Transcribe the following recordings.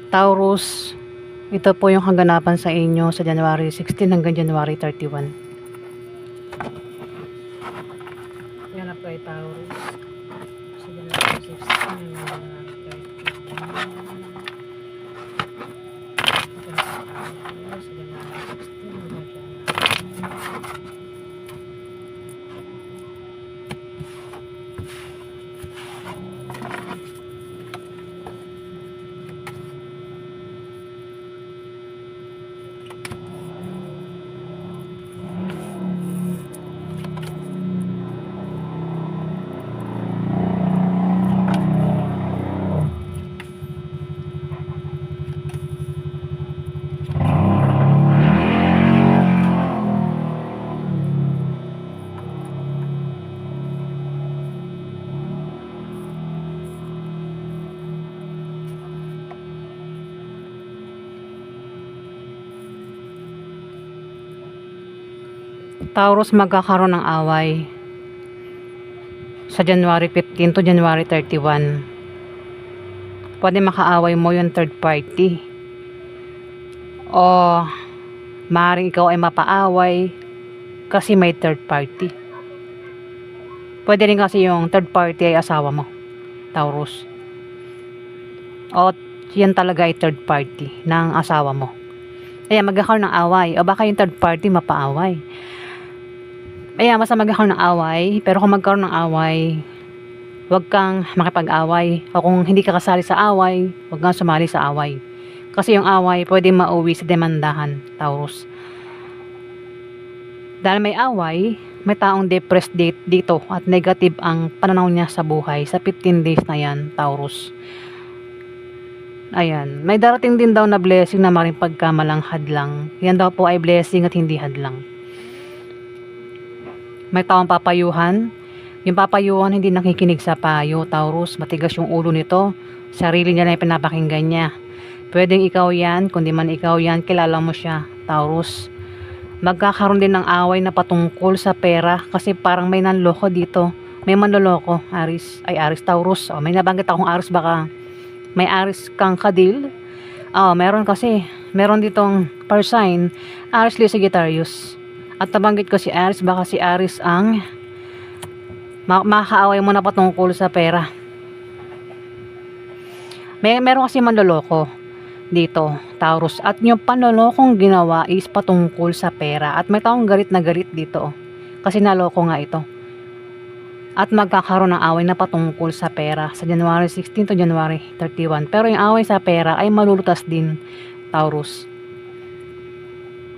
Taurus, ito po yung kaganapan sa inyo sa January 16 hanggang January 31. Yan na po ay Taurus. Sa January 16 hanggang January 31. Ito na po Taurus sa January 16 hanggang January. Taurus, magkakaroon ng away sa January 15 to January 31. Pwede makaaway mo yung third party, o maaaring ikaw ay mapaaway kasi may third party. Pwede rin kasi yung third party ay asawa mo, Taurus, o yan talaga ay third party ng asawa mo. Kaya magkakaroon ng away, o baka yung third party mapaaway. Kaya mas magkakaroon ng away, pero kung magkaroon ng away, huwag kang makipag-away, o kung hindi ka kasali sa away, huwag kang sumali sa away. Kasi yung away pwede mauwi sa demandahan, Taurus. Dahil may away, may taong depressed dito at negative ang pananaw niya sa buhay sa 15 days na yan, Taurus. Ayan, may darating din daw na blessing na maring pagkamalang hadlang. Yan daw po ay blessing at hindi hadlang. May taong papayuhan. Yung papayuhan hindi nakikinig sa payo, Taurus. Matigas yung ulo nito. Sarili niya na yung pinapakinggan niya. Pwedeng ikaw yan, kundi man ikaw yan, kilala mo siya, Taurus. Magkakaroon din ng away na patungkol sa pera kasi parang may nanloko dito. May manloloko, Aris, Taurus. O, may nabanggit akong Aris, baka may Aris kang kadil. Meron kasi. Meron ditong per sign, Aris Leo Sagittarius. At nabanggit ko si Aris, baka si Aris ang makaaway mo na patungkol sa pera. Meron kasi manloloko dito, Taurus. At yung panlolokong ginawa is patungkol sa pera. At may taong galit na galit dito. Kasi naloko nga ito. At magkakaroon ng away na patungkol sa pera sa January 16 to January 31. Pero yung away sa pera ay malulutas din, Taurus.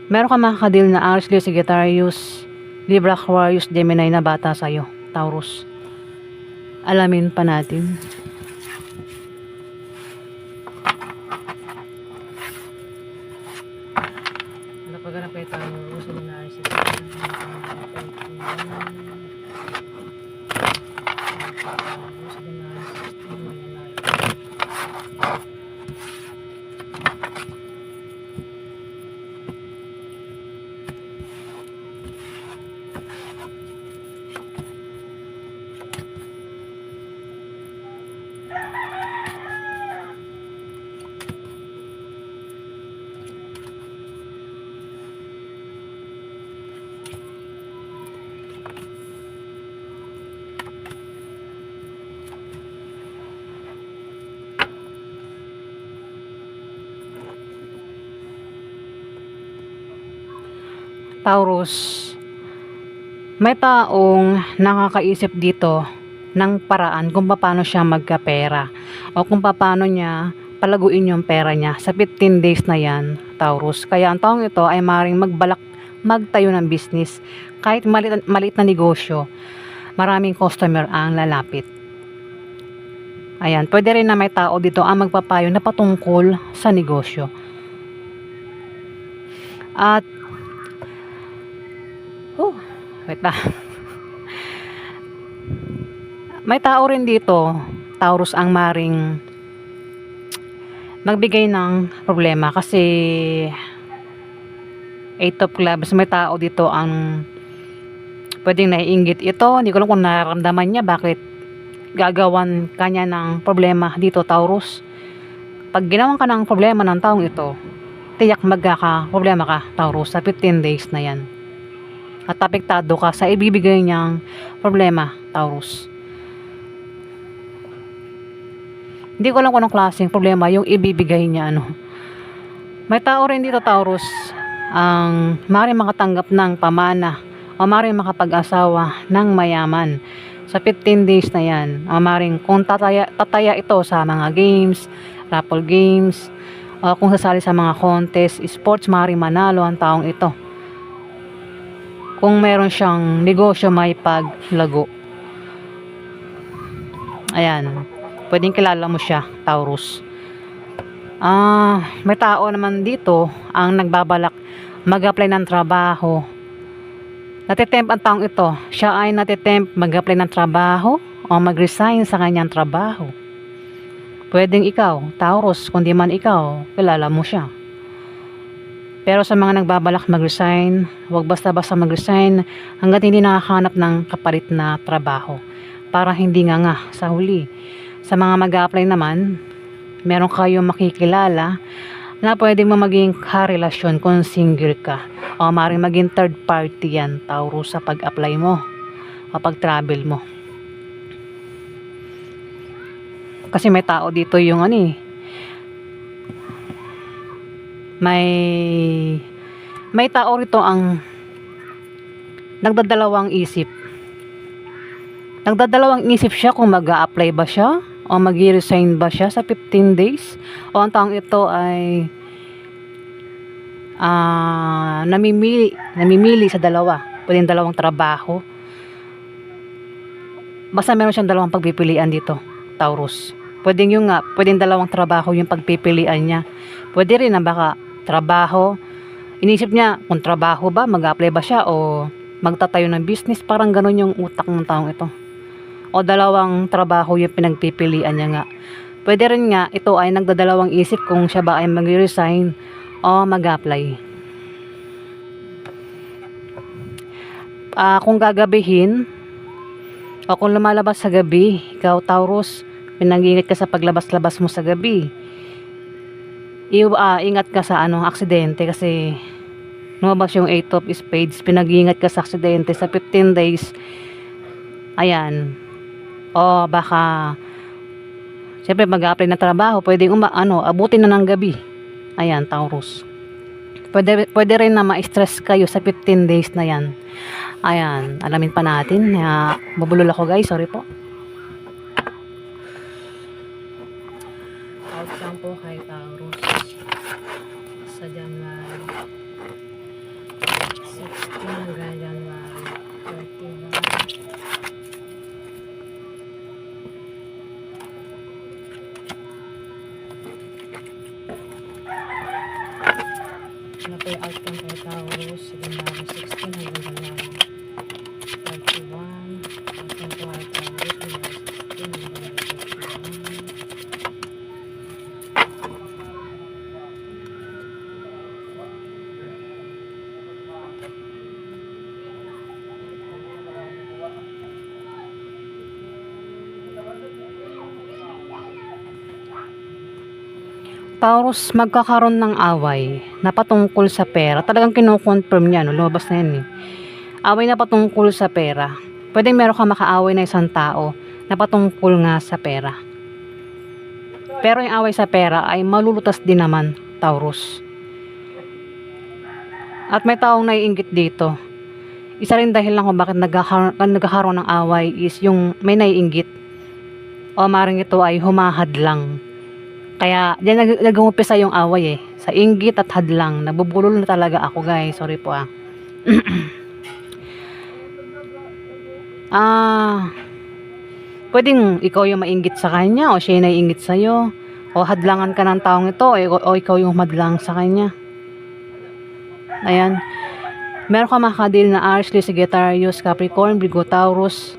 Meron ka makakadil na Aries, Leo, Sagittarius, Libra, Aquarius, Gemini na bata sa'yo, Taurus. Alamin pa natin. Ano pa ganap kay Taurus sa January 16? Taurus, may taong nakakaisip dito ng paraan kung paano siya magkapera o kung paano niya palaguin yung pera niya sa 15 days na yan, Taurus. Kaya ang taong ito ay maaaring magtayo ng business. Kahit maliit na negosyo, maraming customer ang lalapit. Ayan, pwede rin na may tao dito ang magpapayo na patungkol sa negosyo. At wait na. May tao rin dito, Taurus, ang maring magbigay ng problema kasi 8 of clubs. May tao dito ang pwedeng naiinggit ito. Hindi ko alam kung nararamdaman niya bakit gagawan kanya ng problema dito, Taurus. Pag ginawan ka ng problema ng taong ito, tiyak magkaka-problema ka, Taurus, sa 15 days na yan. At apektado ka sa ibibigay niyang problema, Taurus. Hindi ko alam kung anong klaseng problema yung ibibigay niya, ano. May tao rin dito, Taurus, ang maaaring makatanggap ng pamana o maaaring makapag-asawa ng mayaman sa 15 days na yan. O maaaring kung tataya ito sa mga games, raffle games, o kung sasali sa mga contest, sports, maaaring manalo ang taong ito. Kung meron siyang negosyo may paglago. Ayan. Pwedeng kilala mo siya, Taurus. May tao naman dito ang nagbabalak mag-apply ng trabaho. Natitempt ang taong ito. Siya ay natitempt mag-apply ng trabaho o mag-resign sa kanyang trabaho. Pwedeng ikaw, Taurus, kundi man ikaw, kilala mo siya. Pero sa mga nagbabalak mag-resign, huwag basta-basta mag-resign hanggat hindi nakakahanap ng kapalit na trabaho para hindi nga sa huli. Sa mga mag-a-apply naman, meron kayong makikilala na pwede mo maging karelasyon kung single ka o maaaring maging third party yan, Taurus, sa pag-apply mo o pag-travel mo. Kasi may tao dito yung may tao rito ang nagdadalawang isip. Nagdadalawang isip siya kung mag-a-apply ba siya o mag-resign ba siya sa 15 days o ang taong ito ay namimili sa dalawa. Pwedeng dalawang trabaho. Basta meron siyang dalawang pagpipilian dito, Taurus. Pwedeng dalawang trabaho yung pagpipilian niya. Pwede rin na baka trabaho, inisip niya kung trabaho ba, mag-apply ba siya o magtatayo ng business. Parang ganun yung utak ng taong ito. O dalawang trabaho yung pinagpipilian niya nga. Pwede rin nga ito ay nagdadalawang isip kung siya ba ay mag-resign o mag-apply. Kung gagabihin o kung lumalabas sa gabi, ikaw, Taurus, pinag-ingat ka sa paglabas-labas mo sa gabi. Ingat ka sa aksidente kasi lumabas yung 8 of spades. Pinag-ingat ka sa aksidente sa 15 days. Ayan. O baka siyempre mag-apply na trabaho, pwedeng abutin na ng gabi. Ayan, Taurus. Pwede rin na ma-stress kayo sa 15 days na yan. Ayan, alamin pa natin. Mabulol ako, guys, sorry po. Outcome po kay Taurus sa January 16 hanggang January 31. Ano po yung outcome kay Taurus sa January 16 hanggang January 31. Outcome po kay Taurus January 16 hanggang January 31. Taurus, magkakaroon ng away na patungkol sa pera. Talagang kino-confirm niya, lumabas na yan eh. Away na patungkol sa pera. Pwedeng meron ka makaaway na isang tao na patungkol nga sa pera. Pero yung away sa pera ay malulutas din naman, Taurus. At may taong naiinggit dito. Isa rin dahil lang kung bakit nagkakaroon ng away is yung may naiinggit. O maring ito ay humahadlang. Kaya diyan nag-uumpisa yung away eh. Sa inggit at hadlang. Nabubulol na talaga ako, guys. Sorry po pwedeng ikaw yung mainggit sa kanya o siya yung naiinggit sa'yo. O hadlangan ka ng taong ito o ikaw yung madlang sa kanya. Ayan. Meron ka makakadil na Aries, Leo, Sagittarius, Capricorn, Virgo, Taurus.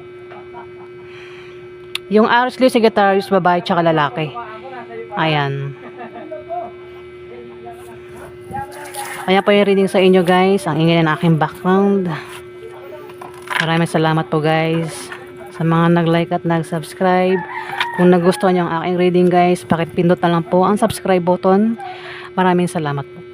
Yung Aries, Leo, Sagittarius, babae tsaka lalaki. Ayan. Ayan po yung reading sa inyo, guys. Ang ingay ng aking background. Maraming salamat po, guys, sa mga nag-like at nag-subscribe. Kung nagustuhan niyo ang aking reading guys, pakipindot na lang po ang subscribe button. Maraming salamat po.